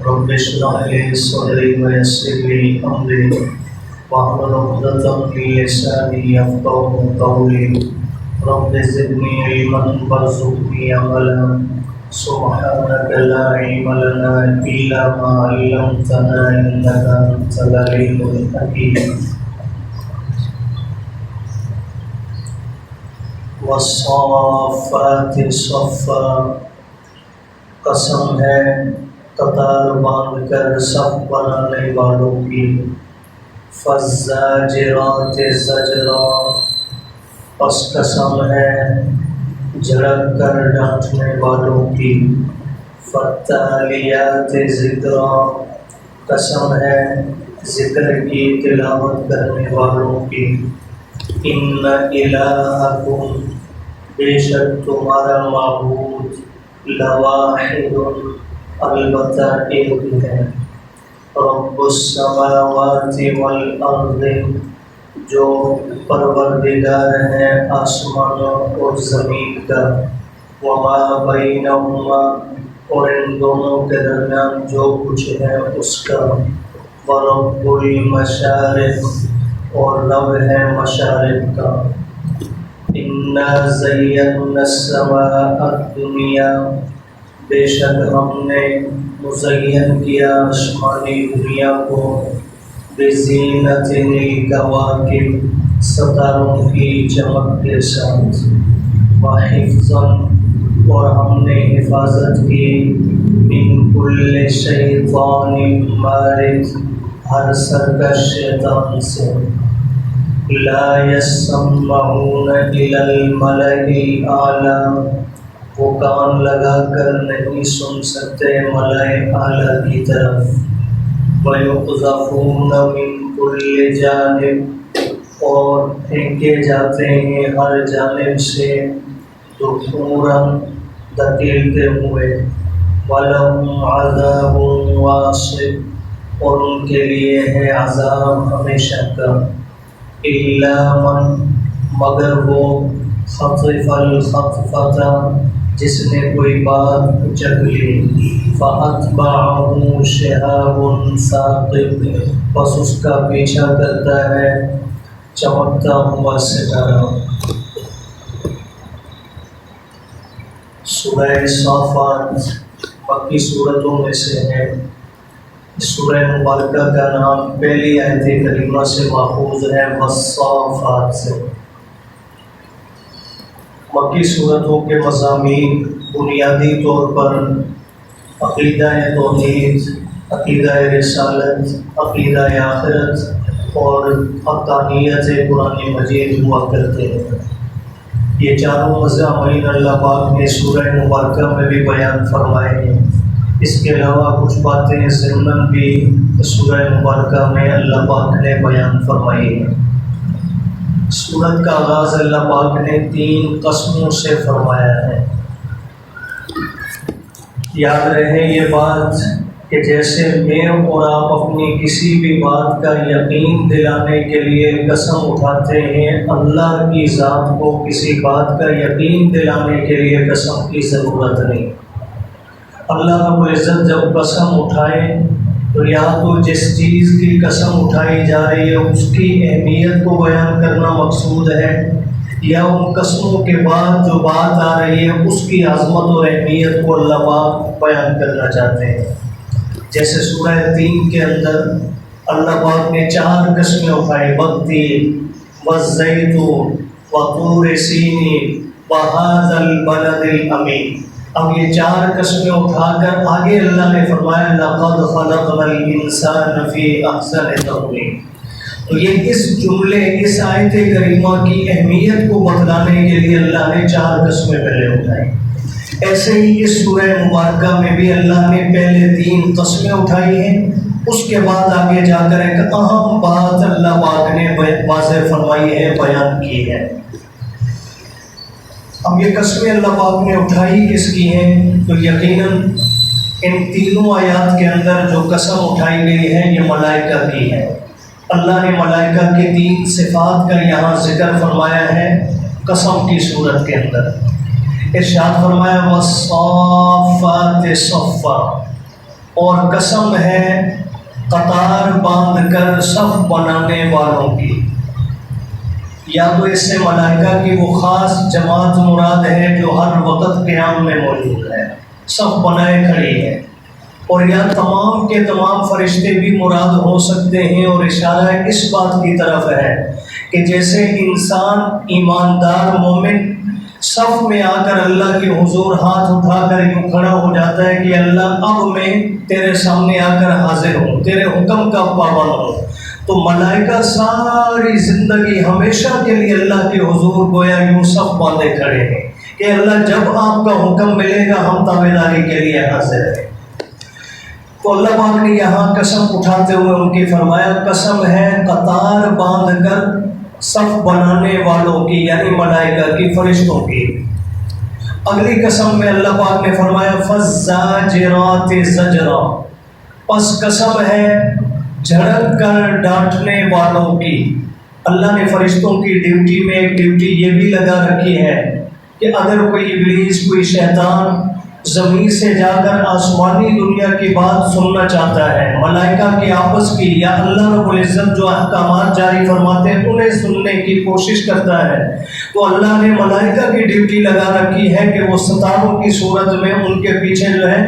رب اشرح لي صدري ويسر لي امري واحلل عقدة من لساني يفقهوا قولي رب زدني علما وارزقني عملا سبحانك لا علم لنا الا ما علمتنا انك انت العليم الحكيم والصافات صفا قسم ہے قطار باندھ کر صف بنانے والوں کی فالزاجرات زجرا پس قسم ہے جھڑک کر ڈانٹنے والوں کی فالتالیات ذکرا قسم ہے ذکر کی تلاوت کرنے والوں کی ان الہکم بے شک تمہارا معبود لواحد البتہ ایک ہے رب السماوات والارض جو پروردگار ہے آسمانوں اور زمین کا وما بینہما اور ان دونوں کے درمیان جو کچھ ہے اس کا ورب المشارق اور رب ہے مشارق کا انا زینا السماء الدنیا بے شک ہم نے مزین کیا آسمانی دنیا کو بزینت الکواکب ستاروں کی چمک کے ساتھ وحفظا اور ہم نے حفاظت کی من کل شیطان مارد ہر سرکش شیطان سے لا یسمعون الی الملأ الاعلی وہ کان لگا کر نہیں سن سکتے ملائے اعلیٰ کی طرف وَيُقْذَفُونَ مِن كُلِّ جانب اور پھینکے جاتے ہیں ہر جانب سے دُحُورًا دھکیلتے ہوئے وَلَهُمْ عَذَابٌ وَاصِبٌ اور ان کے لیے ہے عذاب ہمیشہ کا إِلَّا مَن مگر وہ خطف الخطفة جس نے کوئی بات اچک لی فَأَتْبَعَهُ شِهَابٌ ثَاقِبٌ بس اس کا پیچھا کرتا ہے چمکتا ہوا ستارہ۔ سورہ صافات مکی سورتوں میں سے ہے۔ اس سورہ مبارکہ کا نام پہلی آیت کریمہ سے ماخوذ ہے والصافات سے۔ مکی صورتوں کے مضامین بنیادی طور پر عقیدہ توحید، عقیدہ رسالت، عقیدہ آخرت اور حقانیت قرآن مجید ہوا کرتے ہیں۔ یہ چاروں مضامین اللہ پاک نے سورہ مبارکہ میں بھی بیان فرمائے ہیں۔ اس کے علاوہ کچھ باتیں ضمناً بھی سورہ مبارکہ میں اللہ پاک نے بیان فرمائی ہیں۔ سورت کا آغاز اللہ پاک نے 3 قسموں سے فرمایا ہے۔ یاد رہے یہ بات کہ جیسے میں اور آپ اپنی کسی بھی بات کا یقین دلانے کے لیے قسم اٹھاتے ہیں، اللہ کی ذات کو کسی بات کا یقین دلانے کے لیے قسم کی ضرورت نہیں۔ اللہ رب العزت جب قسم اٹھائے تو یا تو جس چیز کی قسم اٹھائی جا رہی ہے اس کی اہمیت کو بیان کرنا مقصود ہے، یا ان قسموں کے بعد جو بات آ رہی ہے اس کی عظمت اور اہمیت کو اللہ پاک بیان کرنا چاہتے ہیں۔ جیسے سورہ 3 کے اندر اللہ پاک نے 4 قسمیں اٹھائی، والتین والزیتون وطور سینین وہذا البلد الامین۔ اب یہ 4 قسمیں اٹھا کر آگے اللہ نے فرمایا لقد خلقنا الانسان فی احسن تقویم۔ تو یہ اس جملے اس آیت کریمہ کی اہمیت کو بتلانے کے لیے اللہ نے 4 قسمیں پہلے اٹھائی۔ ایسے ہی اس سورہ مبارکہ میں بھی اللہ نے پہلے 3 قسمیں اٹھائی ہیں، اس کے بعد آگے جا کر ایک اہم بات اللہ پاک نے واضح فرمائی ہے، بیان کی ہے۔ اب یہ قسمیں اللہ پاک نے اٹھائی کس کی ہیں؟ تو یقیناً ان تینوں آیات کے اندر جو قسم اٹھائی گئی ہے یہ ملائکہ کی ہے۔ اللہ نے ملائکہ کے 3 صفات کا یہاں ذکر فرمایا ہے قسم کی صورت کے اندر۔ ارشاد فرمایا والصافات صفا، اور قسم ہے قطار باندھ کر صف بنانے والوں کی۔ یا تو اس سے ملائکہ کی وہ خاص جماعت مراد ہے جو ہر وقت قیام میں موجود ہے، صف بنائے کھڑی ہے، اور یا تمام کے تمام فرشتے بھی مراد ہو سکتے ہیں، اور اشارہ اس بات کی طرف ہے کہ جیسے انسان ایماندار مومن صف میں آ کر اللہ کے حضور ہاتھ اٹھا کر یوں کھڑا ہو جاتا ہے کہ اللہ اب میں تیرے سامنے آ کر حاضر ہوں، تیرے حکم کا پابند ہوں، تو ملائکہ ساری زندگی ہمیشہ کے لیے اللہ کے حضور گویا یوں صف باندھے کھڑے ہیں کہ اللہ جب آپ کا حکم ملے گا ہم تابعداری کے لیے حاضر ہیں۔ تو اللہ پاک نے یہاں قسم اٹھاتے ہوئے ان کی فرمایا قسم ہے قطار باندھ کر صف بنانے والوں کی، یعنی ملائکہ کی، فرشتوں کی۔ اگلی قسم میں اللہ پاک نے فرمایا فَالزَّاجِرَاتِ زَجْرًا، پس قسم ہے جھڑک کر ڈانٹنے والوں کی۔ اللہ نے فرشتوں کی ڈیوٹی میں ایک ڈیوٹی یہ بھی لگا رکھی ہے کہ اگر کوئی ابلیس، کوئی شیطان زمین سے جا کر آسمانی دنیا کی بات سننا چاہتا ہے، ملائکہ کی آپس کی، یا اللہ رب العزت جو احکامات جاری فرماتے ہیں انہیں سننے کی کوشش کرتا ہے، تو اللہ نے ملائکہ کی ڈیوٹی لگا رکھی ہے کہ وہ ستاروں کی صورت میں ان کے پیچھے جو ہے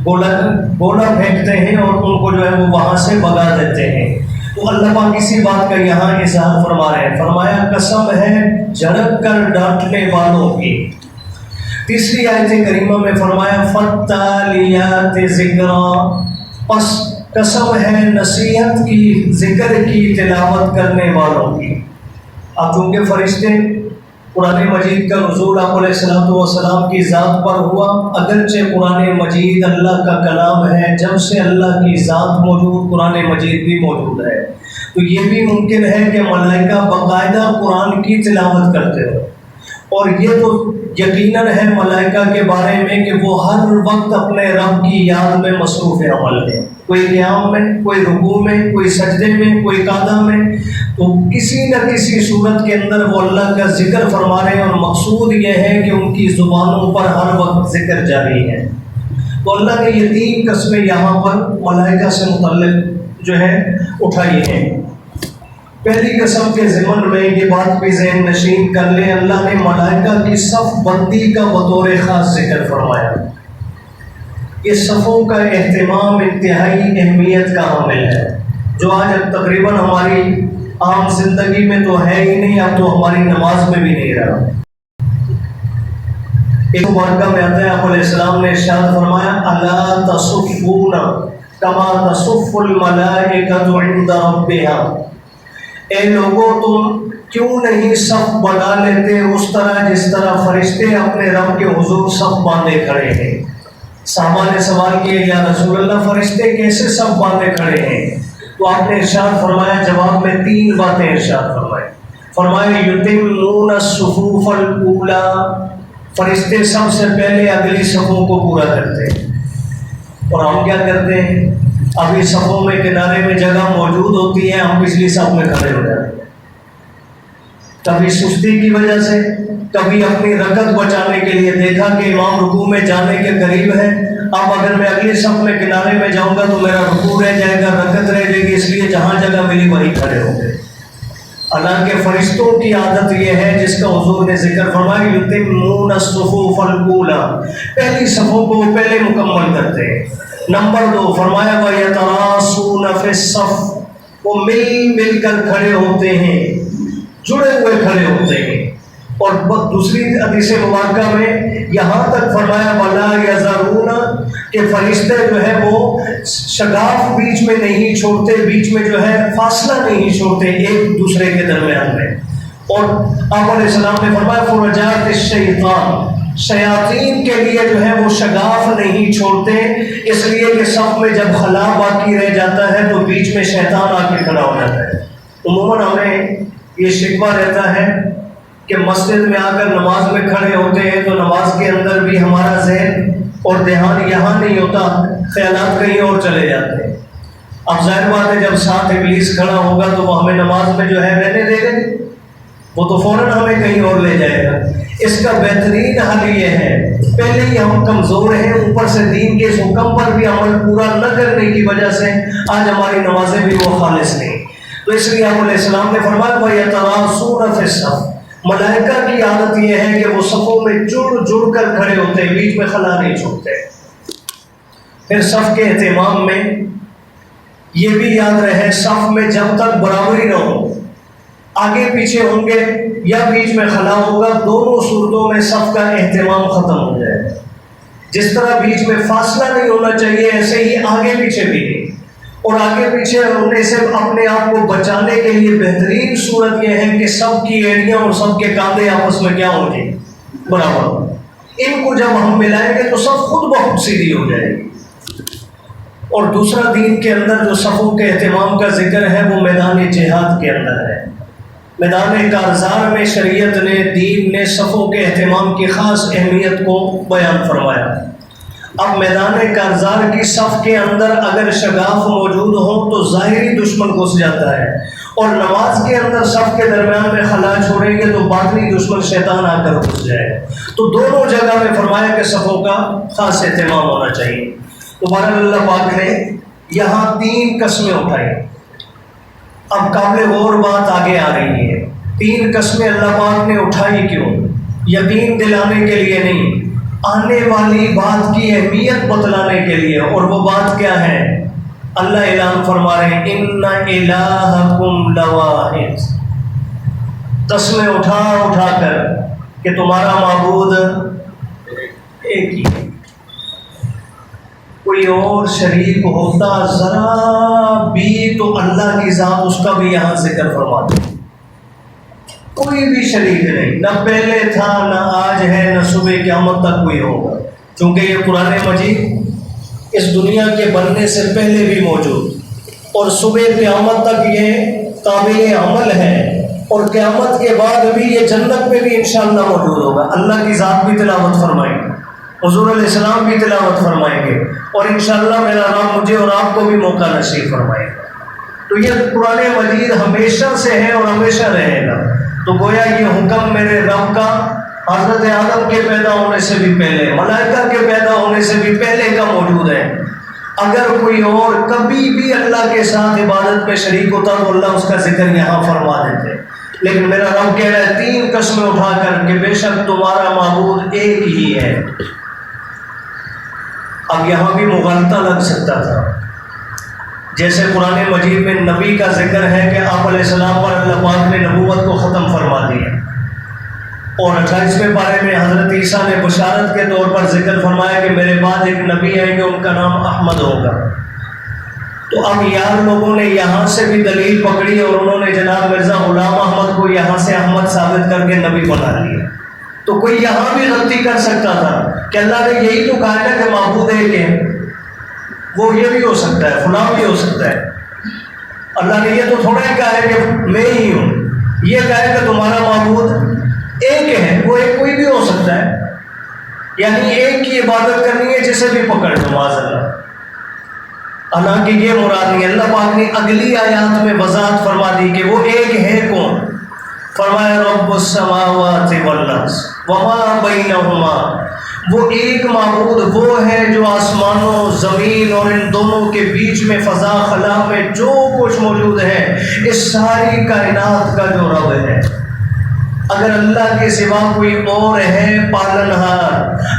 گولا پھینکتے ہیں اور ان کو جو ہے وہ وہاں سے بھگا دیتے ہیں۔ تو اللہ پاک اسی بات کا یہاں اظہار فرما رہے ہیں، فرمایا قسم ہے جھڑک کر ڈانٹنے والوں کی۔ تیسری آیت کریمہ میں فرمایا فَالتَّالِيَاتِ ذِكْرًا، پس قسم ہے نصیحت کی، ذکر کی تلاوت کرنے والوں کی۔ اب چونکہ فرشتے قرآن مجید کا نزول آپ علیہ السلام کی ذات پر ہوا، اگرچہ قرآن مجید اللہ کا کلام ہے، جب سے اللہ کی ذات موجود قرآن مجید بھی موجود ہے، تو یہ بھی ممکن ہے کہ ملائکہ باقاعدہ قرآن کی تلاوت کرتے ہو، اور یہ تو یقیناً ہے ملائکہ کے بارے میں کہ وہ ہر وقت اپنے رب کی یاد میں مصروف عمل ہے، کوئی قیام میں، کوئی رکوع میں، کوئی سجدے میں، کوئی قعدہ میں، تو کسی نہ کسی صورت کے اندر وہ اللہ کا ذکر فرما رہے ہیں، اور مقصود یہ ہے کہ ان کی زبانوں پر ہر وقت ذکر جاری ہے۔ تو اللہ نے یہ تین قسمیں یہاں پر ملائکہ سے متعلق جو ہے اٹھائی ہیں۔ پہلی قسم کے ضمن میں یہ بات بھی ذہن نشین کر لیں، اللہ نے ملائکہ کی صف بندی کا بطور خاص ذکر فرمایا۔ یہ صفوں کا اہتمام انتہائی اہمیت کا حامل ہے، جو آج تقریباً ہماری عام زندگی میں تو ہے ہی نہیں، اب تو ہماری نماز میں بھی نہیں رہا۔ ایک مبارکہ میں آتا ہے آپ علیہ السلام نے ارشاد فرمایا الا تصفون کما تصف الملائکۃ عند ربها، اے لوگوں تم کیوں نہیں صف بنا لیتے اس طرح جس طرح فرشتے اپنے رب کے حضور صف باندھے کھڑے ہیں۔ صحابہ نے سوال کیا یا رسول اللہ فرشتے کیسے صف باندھے کھڑے ہیں؟ تو آپ نے ارشاد فرمایا، جواب میں تین باتیں ارشاد فرمایا یتمون الصفوف الاولی، فرشتے سب سے پہلے اگلی صفوں کو پورا کرتے ہیں، اور ہم کیا کرتے ہیں؟ ابھی صفوں میں کنارے میں جگہ موجود ہوتی ہے، ہم پچھلی صف میں کھڑے ہو جاتے ہیں، کبھی سستی کی وجہ سے، کبھی اپنی رکعت بچانے کے لیے، دیکھا کہ امام رکوع میں جانے کے قریب ہے، اب اگر میں اگلی صف میں کنارے میں جاؤں گا تو میرا رکوع رہ جائے گا، رکعت رہ جائے گی، اس لیے جہاں جگہ ملی وہیں کھڑے ہوں گے۔ حالانکہ فرشتوں کی عادت یہ ہے جس کا حضور نے ذکر فرمایا یتمون الصفوف الاولی، پہلی صفوں کو وہ پہلے مکمل کرتے ہیں۔ نمبر 2 فرمایا وَيَتَرَاصُونَ فِي الصَّفِّ، وہ مل کر کھڑے ہوتے ہیں، جڑے ہوئے کھڑے ہوتے ہیں۔ اور دوسری حدیث مبارکہ میں یہاں تک فرمایا وَلَا يَذَرُونَ، کہ فرشتے جو ہے وہ شگاف بیچ میں نہیں چھوڑتے، بیچ میں جو ہے فاصلہ نہیں چھوڑتے ایک دوسرے کے درمیان میں۔ اور آپ علیہ السلام نے فرمایا فُرَجَاتِ الشَّيْطَانِ، شیاطین کے لیے جو ہے وہ شگاف نہیں چھوڑتے، اس لیے کہ صف میں جب خلا باقی رہ جاتا ہے تو بیچ میں شیطان آ کے کھڑا ہو جاتا ہے۔ عموماً ہمیں یہ شکوہ رہتا ہے کہ مسجد میں آ کر نماز میں کھڑے ہوتے ہیں تو نماز کے اندر بھی ہمارا ذہن اور دھیان یہاں نہیں ہوتا، خیالات کہیں اور چلے جاتے ہیں۔ اب ظاہر بات ہے جب ساتھ ابلیس کھڑا ہوگا تو وہ ہمیں نماز میں جو ہے رہنے دے گا، وہ تو فوراً ہمیں کہیں اور لے جائے گا۔ اس کا بہترین حل یہ ہے، پہلے ہی ہم کمزور ہیں، اوپر سے دین کے اس حکم پر بھی عمل پورا نہ کرنے کی وجہ سے آج ہماری نمازیں بھی وہ خالص نہیں۔ تو اس لیے آپ علیہ السلام نے فرمایا وَيَتَرَاصُونَ فِي الصَّفِّ، ملائکہ کی عادت یہ ہے کہ وہ صفوں میں جڑ جڑ کر کھڑے ہوتے ہیں، بیچ میں خلا نہیں چھوڑتے۔ پھر صف کے اہتمام میں یہ بھی یاد رہے، صف میں جب تک برابری نہ ہو، آگے پیچھے ہوں گے یا بیچ میں خلا ہوگا، دونوں صورتوں میں صف کا اہتمام ختم ہو جائے گا۔ جس طرح بیچ میں فاصلہ نہیں ہونا چاہیے، ایسے ہی آگے پیچھے بھی نہیں۔ اور آگے پیچھے ہونے سے اپنے آپ کو بچانے کے لیے بہترین صورت یہ ہے کہ سب کی ایڑیاں اور سب کے کاندھے آپس میں کیا ہوں گے؟ برابر ہوں۔ ان کو جب ہم ملائیں گے تو سب خود بخود سیدھی ہو جائے گی۔ اور دوسرا دین کے اندر جو صفوں کے اہتمام کا ذکر ہے وہ میدان جہاد کے اندر ہے۔ میدان کارزار میں شریعت نے، دین نے صفوں کے اہتمام کی خاص اہمیت کو بیان فرمایا۔ اب میدان کارزار کی صف کے اندر اگر شگاف موجود ہو تو ظاہری دشمن گھس جاتا ہے، اور نماز کے اندر صف کے درمیان میں خلا چھوڑیں گے تو باطنی دشمن شیطان آ کر گھس جائے گا۔ تو دونوں جگہ میں فرمایا کہ صفوں کا خاص اہتمام ہونا چاہیے۔ تو بہرحال اللہ پاک نے یہاں 3 قسمیں اٹھائی۔ اب قابل غور بات آگے آ رہی ہے، 3 قسمیں اللہ پاک نے اٹھائی کیوں؟ یقین دلانے کے لیے نہیں، آنے والی بات کی اہمیت بتلانے کے لیے۔ اور وہ بات کیا ہے؟ اللہ اعلان فرما رہے ہیں ان الہکم لواحد، قسمیں اٹھا اٹھا کر کہ تمہارا معبود ایک ہی ہے، کوئی اور شریک ہوتا ذرا بھی تو اللہ کی ذات اس کا بھی یہاں ذکر فرماتے، کوئی بھی شریک نہیں، نہ پہلے تھا، نہ آج ہے، نہ صبح قیامت تک کوئی ہوگا، چونکہ یہ قرآن مجید اس دنیا کے بننے سے پہلے بھی موجود، اور صبح قیامت تک یہ قابل عمل ہے، اور قیامت کے بعد بھی یہ جنت میں بھی انشاءاللہ موجود ہوگا۔ اللہ کی ذات بھی تلاوت فرمائیں گے، حضور علیہ السلام بھی تلاوت فرمائیں گے، اور انشاءاللہ میرا رب مجھے اور آپ کو بھی موقع نصیب فرمائے گا۔ تو یہ قرآن مجید ہمیشہ سے ہے اور ہمیشہ رہے گا۔ تو گویا یہ حکم میرے رب کا حضرت آدم کے پیدا ہونے سے بھی پہلے، ملائکہ کے پیدا ہونے سے بھی پہلے کا موجود ہے۔ اگر کوئی اور کبھی بھی اللہ کے ساتھ عبادت میں شریک ہوتا تو اللہ اس کا ذکر یہاں فرما دیتے، لیکن میرا رب کہہ رہا ہے 3 قسمیں اٹھا کر کہ بے شک تمہارا معبود ایک ہی ہے۔ اب یہاں بھی مغالطہ لگ سکتا تھا، جیسے قرآن مجید میں نبی کا ذکر ہے کہ آپ علیہ السلام پر اللہ پاک نے نبوت کو ختم فرما دیا، اور 28ویں پارے میں حضرت عیسیٰ نے بشارت کے طور پر ذکر فرمایا کہ میرے بعد ایک نبی ہے کہ ان کا نام احمد ہوگا۔ تو اب یار لوگوں نے یہاں سے بھی دلیل پکڑی اور انہوں نے جناب مرزا غلام احمد کو یہاں سے احمد ثابت کر کے نبی بنا لیا۔ تو کوئی یہاں بھی غلطی کر سکتا تھا کہ اللہ نے یہی تو کہا ہے کہ معبود ایک ہے، وہ یہ بھی ہو سکتا ہے، فلاں بھی ہو سکتا ہے۔ اللہ نے یہ تو تھوڑا ہی کہا ہے کہ میں ہی ہوں، یہ کہا ہے کہ تمہارا معبود ایک ہے، وہ ایک کوئی بھی ہو سکتا ہے، یعنی ایک کی عبادت کرنی ہے جسے بھی پکڑ لو معاذ اللہ۔ حالانکہ یہ مراد نہیں، اللہ پاک نے اگلی آیات میں وضاحت فرما دی کہ وہ ایک ہے کون۔ فرمایا رب السماوات والارض وما بینہما، وہ ایک معبود وہ ہے جو آسمانوں، زمین اور ان دونوں کے بیچ میں فضا خلا میں جو کچھ موجود ہے، اس ساری کائنات کا جو رب ہے۔ اگر اللہ کے سوا کوئی اور ہے پالنہار،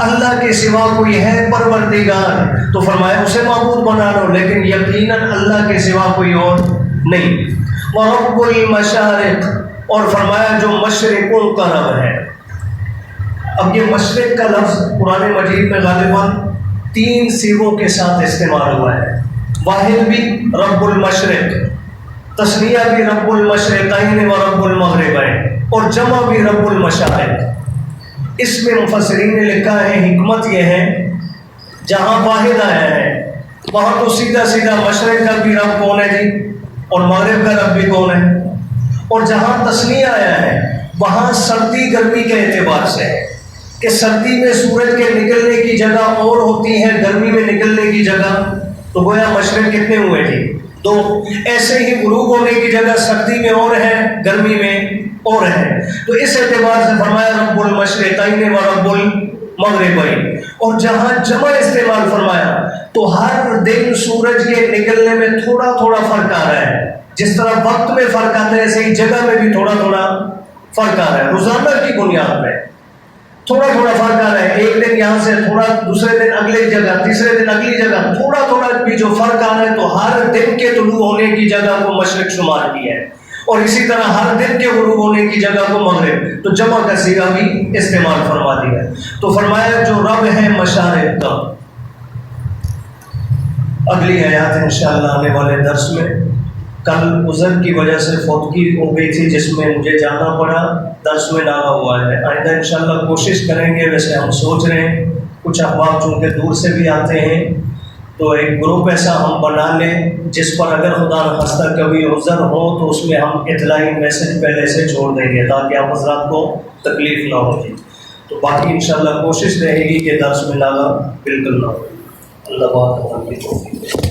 اللہ کے سوا کوئی ہے پروردگار، تو فرمایا اسے معبود بنا لو، لیکن یقیناً اللہ کے سوا کوئی اور نہیں۔ وَرَبُّ الْمَشَارِقِ، اور فرمایا جو مشرقوں کا رب ہے۔ اب یہ مشرق کا لفظ قرآن مجید میں غالباً 3 صیغوں کے ساتھ استعمال ہوا ہے۔ واحد بھی رب المشرق، تثنیہ بھی رب المشرقین و رب المغربین، اور جمع بھی رب المشارق۔ اس میں مفسرین نے لکھا ہے حکمت یہ ہے، جہاں واحد آیا ہے وہاں تو سیدھا سیدھا مشرق کا بھی رب کون ہے جی، اور مغرب کا رب بھی کون ہے، اور جہاں تثنیہ آیا ہے وہاں سردی گرمی کے اعتبار سے ہے کہ سردی میں سورج کے نکلنے کی جگہ اور ہوتی ہے، گرمی میں نکلنے کی جگہ، تو گویا مشرق کتنے ہوئے تھے؟ 2۔ ایسے ہی غروب ہونے کی جگہ سردی میں اور ہے، گرمی میں اور ہے۔ تو اس اعتبار سے فرمایا رب المشرقین و رب المغربین، اور جہاں جمع استعمال فرمایا تو ہر دن سورج کے نکلنے میں تھوڑا تھوڑا فرق آ رہا ہے، جس طرح وقت میں فرق آتا ہے ایسے ہی جگہ میں بھی تھوڑا تھوڑا فرق آ رہا ہے، روزانہ کی بنیاد پہ تھوڑا تھوڑا فرق آ رہا ہے، ایک دن یہاں سے تھوڑا، دوسرے دن اگلی جگہ، تیسرے دن اگلی جگہ، تھوڑا تھوڑا بھی جو فرق آ رہا ہے، تو ہر دن کے طلوع ہونے کی جگہ کو مشرق شمار کیا ہے، اور اسی طرح ہر دن کے غروب ہونے کی جگہ کو مغرب، تو جمع کا صیغہ بھی استعمال فرما دیا۔ تو فرمایا جو رب ہے مشارق کا۔ اگلی آیات انشاءاللہ آنے والے درس میں، کل عذر کی وجہ سے فوتگی ہو گئی تھی جس میں مجھے جانا پڑا، درس میں ڈالا ہوا ہے، آئندہ انشاءاللہ کوشش کریں گے۔ ویسے ہم سوچ رہے ہیں کچھ احباب چونکہ دور سے بھی آتے ہیں تو ایک گروپ ایسا ہم بنا لیں جس پر اگر خدا نخواستہ کبھی عذر ہو تو اس میں ہم اطلاعی میسج پہلے سے چھوڑ دیں گے تاکہ آپ حضرات کو تکلیف نہ ہو جائے۔ تو باقی انشاءاللہ کوشش رہے گی کہ درس میں لانا بالکل نہ ہو۔ اللہ بات